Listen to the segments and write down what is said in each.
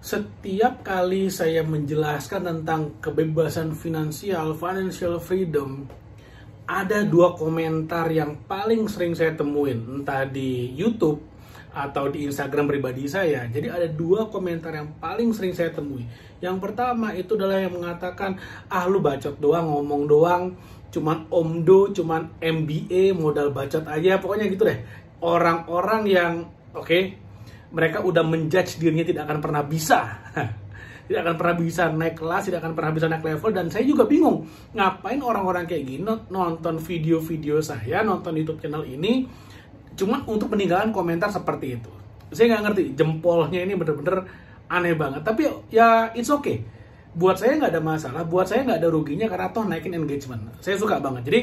Setiap kali saya menjelaskan tentang kebebasan finansial, financial freedom, ada dua komentar yang paling sering saya temuin, entah di YouTube atau di Instagram pribadi saya. Jadi ada dua komentar yang paling sering saya temui. Yang pertama itu adalah yang mengatakan, lu bacot doang, ngomong doang, cuman omdo, cuman MBA, modal bacot aja, pokoknya gitu deh. Orang-orang yang, mereka udah menjudge dirinya tidak akan pernah bisa. Tidak akan pernah bisa naik kelas, tidak akan pernah bisa naik level. Dan saya juga bingung, ngapain orang-orang kayak gini nonton video-video saya, nonton YouTube channel ini, cuma untuk peninggalan komentar seperti itu. Saya nggak ngerti, jempolnya ini bener-bener aneh banget. Tapi ya it's okay. Buat saya nggak ada masalah, buat saya nggak ada ruginya karena toh naikin engagement. Saya suka banget. Jadi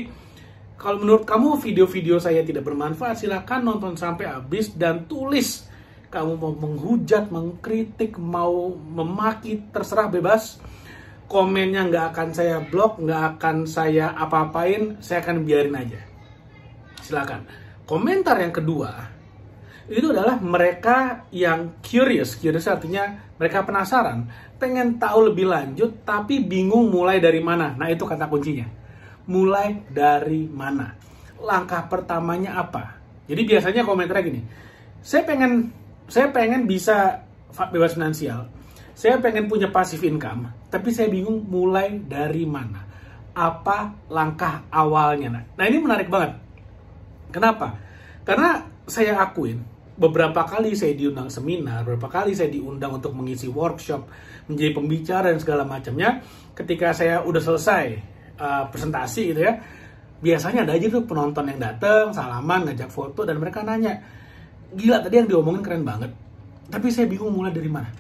kalau menurut kamu video-video saya tidak bermanfaat, silakan nonton sampai habis dan tulis. Kamu mau menghujat, mengkritik, mau memaki, terserah, bebas. Komennya nggak akan saya blok, nggak akan saya apa-apain, saya akan biarin aja. Silakan. Komentar yang kedua, itu adalah mereka yang curious. Curious artinya mereka penasaran, pengen tahu lebih lanjut, tapi bingung mulai dari mana. Nah, itu kata kuncinya. Mulai dari mana? Langkah pertamanya apa? Jadi biasanya komentarnya gini, saya pengen bisa bebas finansial, saya pengen punya passive income, tapi saya bingung mulai dari mana, apa langkah awalnya. Nah ini menarik banget. Kenapa? Karena saya akuin, beberapa kali saya diundang seminar, beberapa kali saya diundang untuk mengisi workshop, menjadi pembicara dan segala macamnya. Ketika saya udah selesai presentasi gitu ya, biasanya ada aja tuh penonton yang datang, salaman, ngajak foto, dan mereka nanya, gila tadi yang diomongin keren banget, tapi saya bingung mulai dari mana.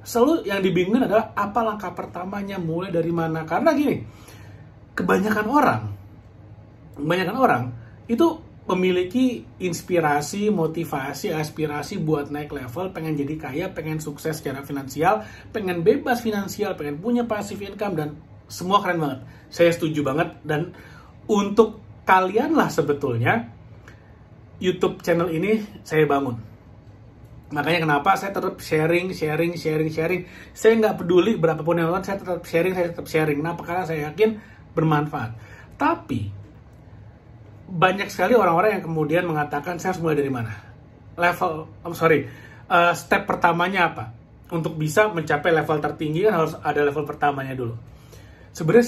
Selalu yang dibingungin adalah apa langkah pertamanya, mulai dari mana. Karena gini, kebanyakan orang itu memiliki inspirasi, motivasi, aspirasi buat naik level, pengen jadi kaya, pengen sukses secara finansial, pengen bebas finansial, pengen punya passive income, dan semua keren banget. Saya setuju banget, dan untuk kalian lah sebetulnya YouTube channel ini saya bangun. Makanya kenapa saya tetap sharing. Saya nggak peduli berapapun yang nonton, saya tetap sharing. Kenapa? Karena saya yakin bermanfaat. Tapi banyak sekali orang-orang yang kemudian mengatakan, saya harus mulai dari mana? Step pertamanya apa? Untuk bisa mencapai level tertinggi kan harus ada level pertamanya dulu. Sebenarnya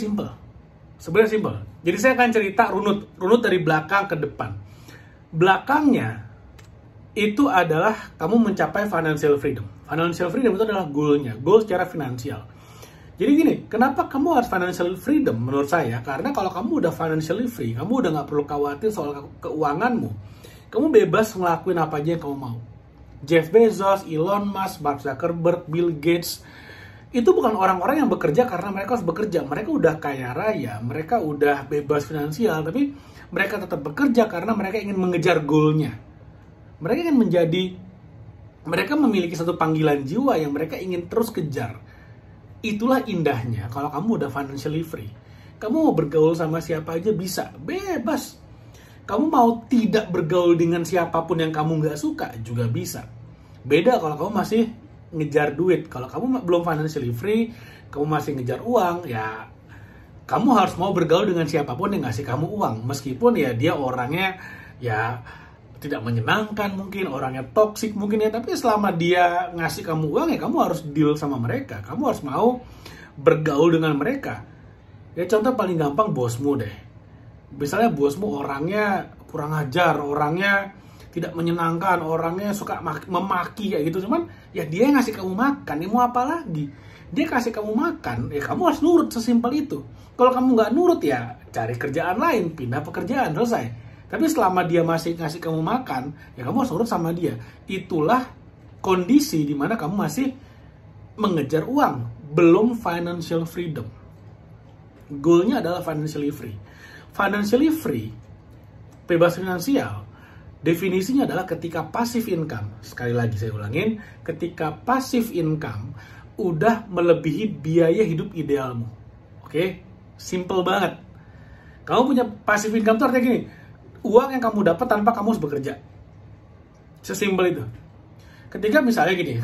simple. Jadi saya akan cerita runut dari belakang ke depan. Belakangnya itu adalah kamu mencapai financial freedom. Financial freedom itu adalah goal secara finansial. Jadi gini, kenapa kamu harus financial freedom menurut saya? Karena kalau kamu udah financially free, kamu udah nggak perlu khawatir soal keuanganmu. Kamu bebas ngelakuin apa aja yang kamu mau. Jeff Bezos, Elon Musk, Mark Zuckerberg, Bill Gates, itu bukan orang-orang yang bekerja karena mereka harus bekerja. Mereka udah kaya raya, mereka udah bebas finansial, tapi mereka tetap bekerja karena mereka ingin mengejar goalnya. Mereka memiliki satu panggilan jiwa yang mereka ingin terus kejar. Itulah indahnya kalau kamu udah financially free. Kamu mau bergaul sama siapa aja bisa, bebas. Kamu mau tidak bergaul dengan siapapun yang kamu nggak suka juga bisa. Beda kalau kamu masih ngejar duit. Kalau kamu belum financially free, kamu masih ngejar uang, ya kamu harus mau bergaul dengan siapapun yang ngasih kamu uang. Meskipun ya dia orangnya ya tidak menyenangkan mungkin, orangnya toksik mungkin ya, tapi selama dia ngasih kamu uang ya kamu harus deal sama mereka. Kamu harus mau bergaul dengan mereka. Ya contoh paling gampang bosmu deh. Misalnya bosmu orangnya kurang ajar, orangnya tidak menyenangkan, orangnya suka memaki kayak gitu. Cuman ya dia ngasih kamu makan, ya mau apa lagi? Dia kasih kamu makan, ya kamu harus nurut, sesimpel itu. Kalau kamu nggak nurut ya cari kerjaan lain, pindah pekerjaan, selesai. Tapi selama dia masih ngasih kamu makan, ya kamu harus nurut sama dia. Itulah kondisi di mana kamu masih mengejar uang, belum financial freedom. Goalnya adalah financially free. Financially free, bebas finansial, definisinya adalah ketika passive income, sekali lagi saya ulangin, ketika passive income udah melebihi biaya hidup idealmu. Oke? Simple banget. Kamu punya passive income itu artinya gini, uang yang kamu dapat tanpa kamu harus bekerja. Sesimpel itu. Ketika misalnya gini,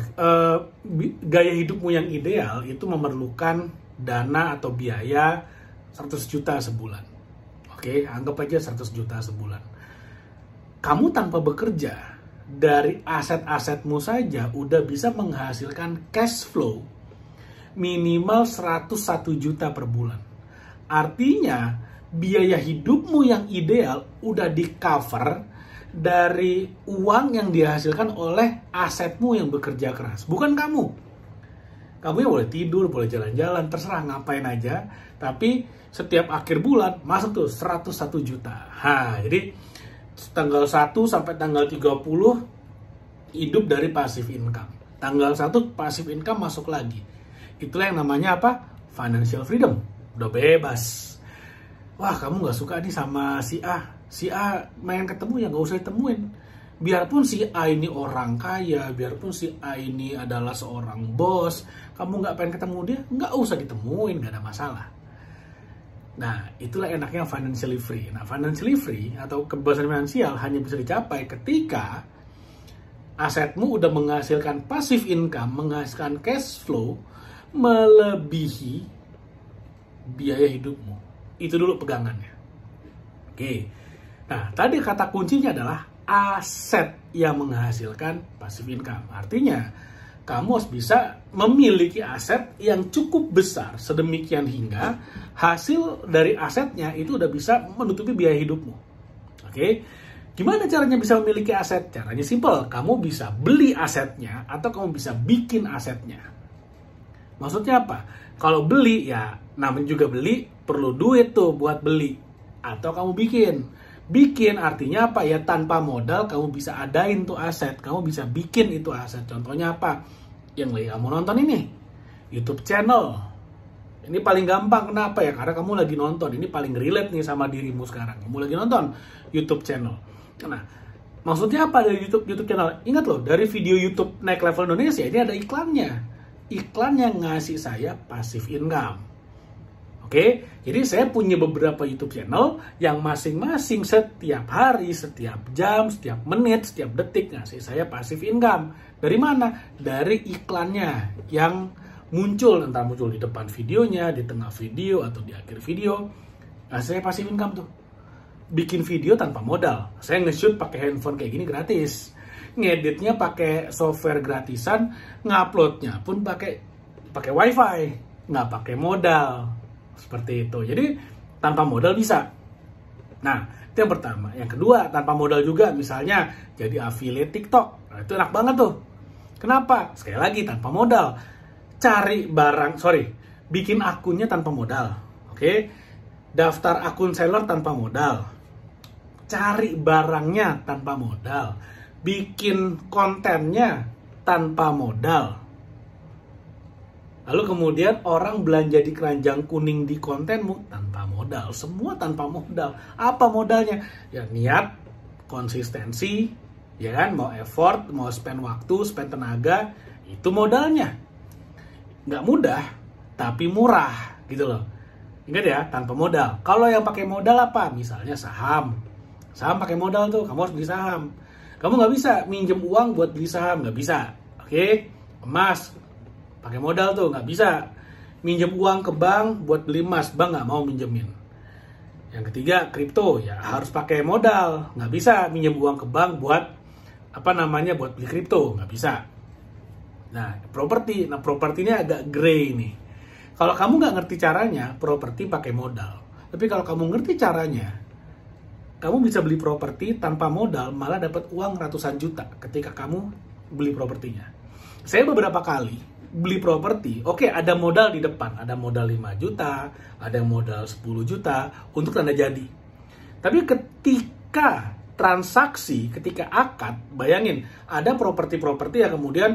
gaya hidupmu yang ideal itu memerlukan dana atau biaya 100 juta sebulan. Oke, anggap aja 100 juta sebulan. Kamu tanpa bekerja, dari aset-asetmu saja udah bisa menghasilkan cash flow minimal 101 juta per bulan. Artinya, biaya hidupmu yang ideal udah di-cover dari uang yang dihasilkan oleh asetmu yang bekerja keras. Bukan kamu. Kamu yang boleh tidur, boleh jalan-jalan, terserah ngapain aja. Tapi setiap akhir bulan masuk tuh 101 juta. Jadi tanggal 1 sampai tanggal 30 hidup dari passive income. Tanggal 1 passive income masuk lagi. Itulah yang namanya apa? Financial freedom. Udah bebas. Wah, kamu gak suka nih sama si A. Si A main ketemu ya gak usah ditemuin. Biarpun si A ini orang kaya, biarpun si A ini adalah seorang bos, kamu gak pengen ketemu dia, gak usah ditemuin, gak ada masalah. Nah, itulah enaknya financially free. Nah, financially free atau kebebasan finansial hanya bisa dicapai ketika asetmu udah menghasilkan passive income, menghasilkan cash flow, melebihi biaya hidupmu. Itu dulu pegangannya. Oke. Nah, tadi kata kuncinya adalah aset yang menghasilkan passive income. Artinya, kamu harus bisa memiliki aset yang cukup besar sedemikian hingga hasil dari asetnya itu udah bisa menutupi biaya hidupmu. Oke. Gimana caranya bisa memiliki aset? Caranya simple. Kamu bisa beli asetnya atau kamu bisa bikin asetnya. Maksudnya apa? Kalau beli, ya namanya juga beli, perlu duit tuh buat beli. Atau kamu bikin. Bikin artinya apa? Ya tanpa modal kamu bisa adain tuh aset. Kamu bisa bikin itu aset. Contohnya apa? Yang lagi kamu nonton ini. YouTube channel. Ini paling gampang. Kenapa ya? Karena kamu lagi nonton. Ini paling relate nih sama dirimu sekarang. Kamu lagi nonton YouTube channel. Nah, maksudnya apa dari YouTube channel? Ingat loh, dari video YouTube Naik Level Indonesia ini ada iklannya. Iklan yang ngasih saya passive income. Oke, jadi saya punya beberapa YouTube channel yang masing-masing setiap hari, setiap jam, setiap menit, setiap detik ngasih saya passive income. Dari mana? Dari iklannya yang muncul, entah muncul di depan videonya, di tengah video, atau di akhir video. Ngasih saya passive income tuh. Bikin video tanpa modal. Saya nge-shoot pakai handphone kayak gini gratis. Ngeditnya pakai software gratisan, nguploadnya pun pakai wifi, nggak pakai modal. Seperti itu. Jadi tanpa modal bisa. Nah, itu yang pertama. Yang kedua, tanpa modal juga. Misalnya jadi affiliate TikTok. Nah, itu enak banget tuh. Kenapa? Sekali lagi tanpa modal. Bikin akunnya tanpa modal. Oke? Daftar akun seller tanpa modal. Cari barangnya tanpa modal. Bikin kontennya tanpa modal. Lalu kemudian orang belanja di keranjang kuning di kontenmu tanpa modal. Semua tanpa modal. Apa modalnya? Ya niat, konsistensi, ya kan? Mau effort, mau spend waktu, spend tenaga. Itu modalnya. Nggak mudah, tapi murah gitu loh. Ingat ya, tanpa modal. Kalau yang pakai modal apa? Misalnya saham. Saham pakai modal tuh, kamu harus beli saham. Kamu nggak bisa minjem uang buat beli saham, nggak bisa. Oke? Emas, pakai modal tuh, nggak bisa. Minjem uang ke bank buat beli emas, bank nggak mau minjemin. Yang ketiga, kripto, ya harus pakai modal. Nggak bisa minjem uang ke bank buat, buat beli kripto, nggak bisa. Nah, properti ini agak grey nih. Kalau kamu nggak ngerti caranya, properti pakai modal. Tapi kalau kamu ngerti caranya, kamu bisa beli properti tanpa modal, malah dapat uang ratusan juta ketika kamu beli propertinya. Saya beberapa kali beli properti, oke, ada modal di depan, ada modal 5 juta, ada modal 10 juta untuk tanda jadi. Tapi ketika transaksi, ketika akad, bayangin, ada properti-properti yang kemudian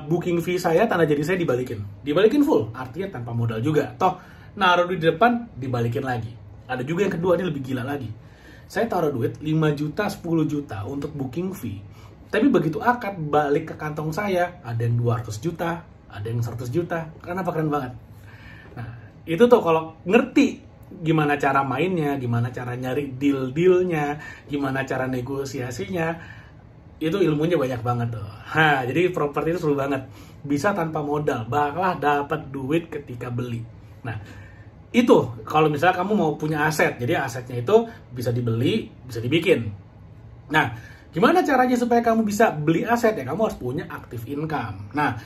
booking fee saya, tanda jadi saya dibalikin full, artinya tanpa modal juga. Toh, naruh di depan, dibalikin lagi. Ada juga yang kedua, ini lebih gila lagi. Saya taruh duit 5 juta, 10 juta untuk booking fee. Tapi begitu akad balik ke kantong saya, ada yang 200 juta, ada yang 100 juta. Kenapa keren banget? Nah, itu tuh kalau ngerti gimana cara mainnya, gimana cara nyari deal-dealnya, gimana cara negosiasinya, itu ilmunya banyak banget tuh. Jadi properti itu seru banget. Bisa tanpa modal, bakal dapat duit ketika beli. Nah, itu kalau misalnya kamu mau punya aset, jadi asetnya itu bisa dibeli, bisa dibikin. Nah, gimana caranya supaya kamu bisa beli aset? Ya, kamu harus punya active income. Nah,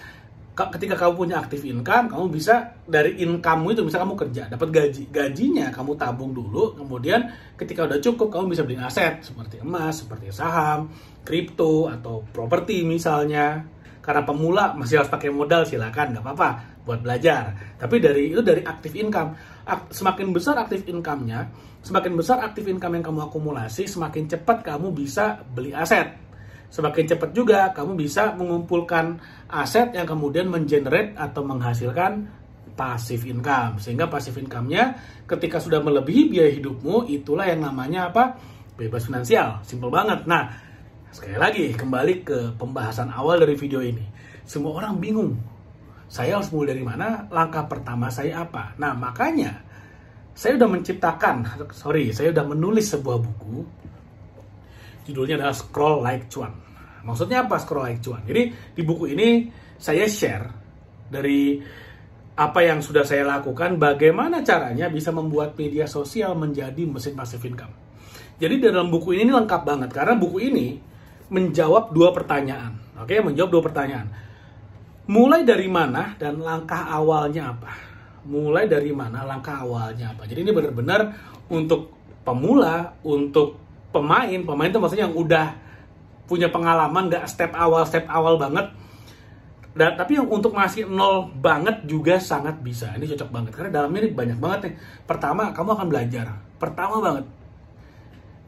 ketika kamu punya active income, kamu bisa dari income itu, bisa kamu kerja, dapat gaji. Gajinya kamu tabung dulu, kemudian ketika udah cukup, kamu bisa beli aset seperti emas, seperti saham, kripto, atau properti misalnya. Karena pemula masih harus pakai modal, silakan, nggak apa-apa buat belajar. Tapi itu dari active income. Semakin besar active income-nya, semakin besar active income yang kamu akumulasi, semakin cepat kamu bisa beli aset. Semakin cepat juga kamu bisa mengumpulkan aset yang kemudian mengenerate atau menghasilkan passive income. Sehingga passive income-nya ketika sudah melebihi biaya hidupmu, itulah yang namanya apa? Bebas finansial. Simple banget. Nah, sekali lagi kembali ke pembahasan awal dari video ini. Semua orang bingung. Saya harus mulai dari mana? Langkah pertama saya apa? Nah, makanya saya sudah menulis sebuah buku. Judulnya adalah Scroll Like Cuan. Maksudnya apa scroll like cuan? Jadi di buku ini saya share dari apa yang sudah saya lakukan, bagaimana caranya bisa membuat media sosial menjadi mesin passive income. Jadi dalam buku ini lengkap banget karena buku ini menjawab dua pertanyaan. Oke, menjawab dua pertanyaan. Mulai dari mana dan langkah awalnya apa? Mulai dari mana, langkah awalnya apa? Jadi ini benar-benar untuk pemula, untuk pemain itu maksudnya yang udah punya pengalaman, nggak step awal banget. Tapi yang untuk masih nol banget juga sangat bisa. Ini cocok banget karena dalamnya ini banyak banget nih. Pertama, kamu akan belajar. Pertama banget,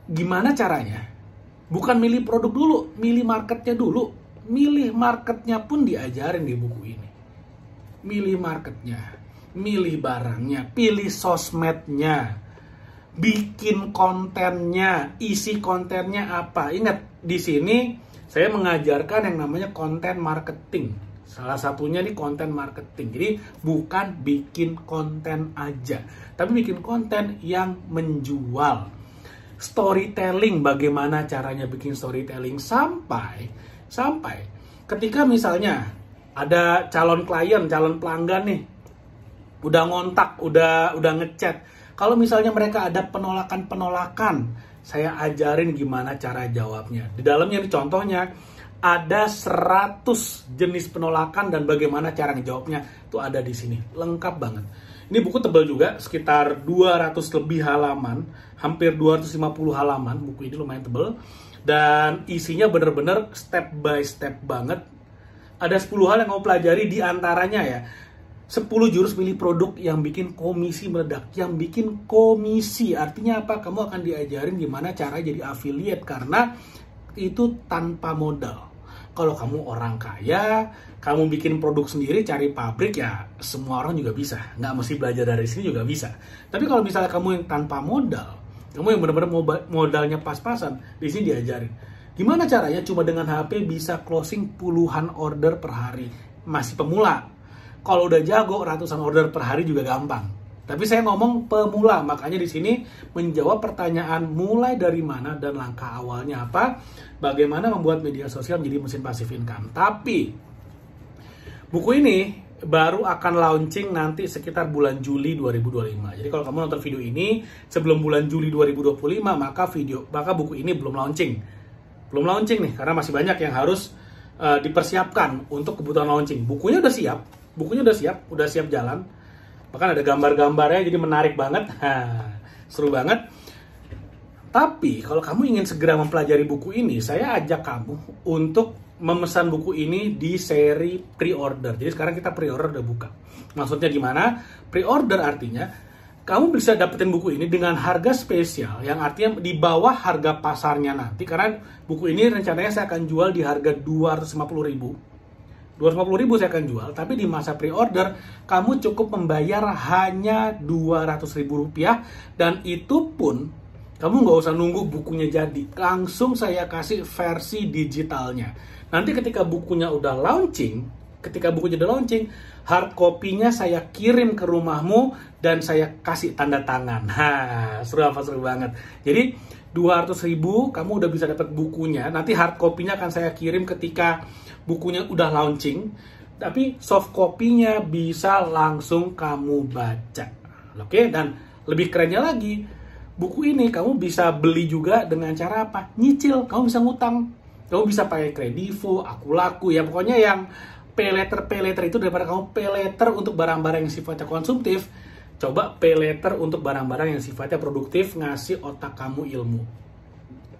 gimana caranya? Bukan milih produk dulu, milih marketnya dulu. Milih marketnya pun diajarin di buku ini. Milih marketnya, milih barangnya, pilih sosmednya, bikin kontennya, isi kontennya apa. Ingat, di sini saya mengajarkan yang namanya konten marketing. Salah satunya nih konten marketing. Jadi bukan bikin konten aja, tapi bikin konten yang menjual. Storytelling, bagaimana caranya bikin storytelling sampai ketika misalnya ada calon klien, calon pelanggan nih, udah ngontak, udah ngechat. Kalau misalnya mereka ada penolakan, saya ajarin gimana cara jawabnya. Di dalamnya ini contohnya, ada 100 jenis penolakan dan bagaimana cara ngejawabnya. Itu ada di sini, lengkap banget. Ini buku tebal juga, sekitar 200 lebih halaman, hampir 250 halaman. Buku ini lumayan tebal. Dan isinya bener-bener step by step banget. Ada 10 hal yang kamu pelajari, di antaranya ya, 10 jurus milih produk yang bikin komisi meledak. Yang bikin komisi, artinya apa? Kamu akan diajarin gimana cara jadi affiliate, karena itu tanpa modal. Kalau kamu orang kaya, kamu bikin produk sendiri, cari pabrik, ya semua orang juga bisa. Nggak mesti belajar dari sini juga bisa. Tapi kalau misalnya kamu yang tanpa modal, kamu yang benar-benar modalnya pas-pasan, di sini diajarin. Gimana caranya cuma dengan HP bisa closing puluhan order per hari. Masih pemula. Kalau udah jago, ratusan order per hari juga gampang. Tapi saya ngomong pemula, makanya di sini menjawab pertanyaan mulai dari mana dan langkah awalnya apa, bagaimana membuat media sosial menjadi mesin passive income. Tapi buku ini baru akan launching nanti sekitar bulan Juli 2025. Jadi kalau kamu nonton video ini sebelum bulan Juli 2025, maka buku ini belum launching. Belum launching nih, karena masih banyak yang harus dipersiapkan untuk kebutuhan launching. Bukunya udah siap, udah siap jalan. Bahkan ada gambar-gambarnya, jadi menarik banget. Seru banget. Tapi kalau kamu ingin segera mempelajari buku ini, saya ajak kamu untuk memesan buku ini di seri pre-order. Jadi sekarang kita pre-order udah buka. Maksudnya gimana? Pre-order artinya kamu bisa dapetin buku ini dengan harga spesial, yang artinya di bawah harga pasarnya nanti. Karena buku ini rencananya saya akan jual di harga 250.000. 250.000 saya akan jual, tapi di masa pre-order kamu cukup membayar hanya Rp200.000, dan itu pun kamu nggak usah nunggu bukunya jadi, langsung saya kasih versi digitalnya. Nanti ketika bukunya udah launching, ketika bukunya udah launching, hard copy-nya saya kirim ke rumahmu dan saya kasih tanda tangan. Seru apa? Seru banget. Jadi 200.000 kamu udah bisa dapat bukunya. Nanti hard copy-nya akan saya kirim ketika bukunya udah launching. Tapi soft copy-nya bisa langsung kamu baca. Oke, dan lebih kerennya lagi, buku ini kamu bisa beli juga dengan cara apa? Nyicil, kamu bisa ngutang. Kamu bisa pakai Kredivo, Akulaku, ya pokoknya yang pay letter itu daripada kamu pay letter untuk barang-barang yang sifatnya konsumtif, coba pay letter untuk barang-barang yang sifatnya produktif, ngasih otak kamu ilmu.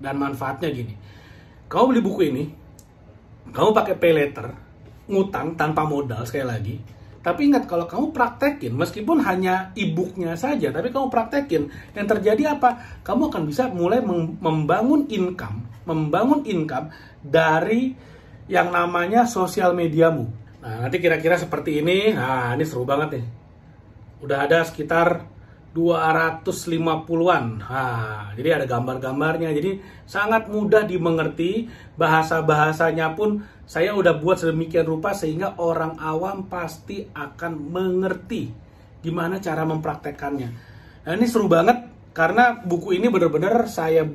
Dan manfaatnya gini, kamu beli buku ini, kamu pakai pay letter, ngutang tanpa modal sekali lagi. Tapi ingat, kalau kamu praktekin, meskipun hanya e-booknya saja, tapi kamu praktekin, yang terjadi apa? Kamu akan bisa mulai membangun income dari yang namanya sosial mediamu. Nah, nanti kira-kira seperti ini. Nah, ini seru banget nih. Udah ada sekitar 250-an. Nah, jadi ada gambar-gambarnya. Jadi sangat mudah dimengerti. Bahasa-bahasanya pun saya udah buat sedemikian rupa sehingga orang awam pasti akan mengerti gimana cara mempraktekannya. Nah, ini seru banget karena buku ini benar-benar saya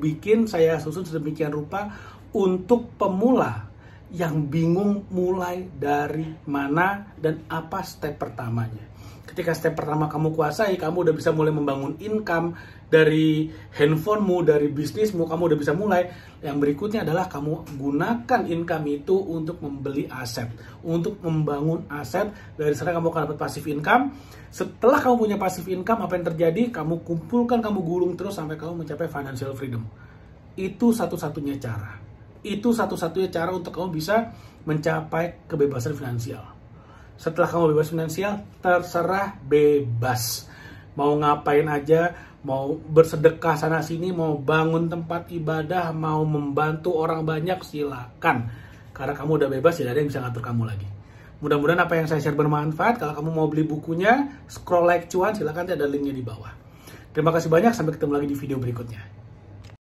susun sedemikian rupa untuk pemula yang bingung mulai dari mana dan apa step pertamanya. Ketika step pertama kamu kuasai, kamu udah bisa mulai membangun income dari handphonemu, dari bisnismu, kamu udah bisa mulai. Yang berikutnya adalah kamu gunakan income itu untuk membeli aset, untuk membangun aset. Dari sana kamu akan dapat passive income. Setelah kamu punya passive income, apa yang terjadi? Kamu kumpulkan, kamu gulung terus sampai kamu mencapai financial freedom. Itu satu-satunya cara. Itu satu-satunya cara untuk kamu bisa mencapai kebebasan finansial. Setelah kamu bebas finansial, terserah bebas. Mau ngapain aja, mau bersedekah sana-sini, mau bangun tempat ibadah, mau membantu orang banyak, silakan. Karena kamu udah bebas, tidak ada yang bisa ngatur kamu lagi. Mudah-mudahan apa yang saya share bermanfaat. Kalau kamu mau beli bukunya, scroll like cuan, silakan, ada linknya di bawah. Terima kasih banyak, sampai ketemu lagi di video berikutnya.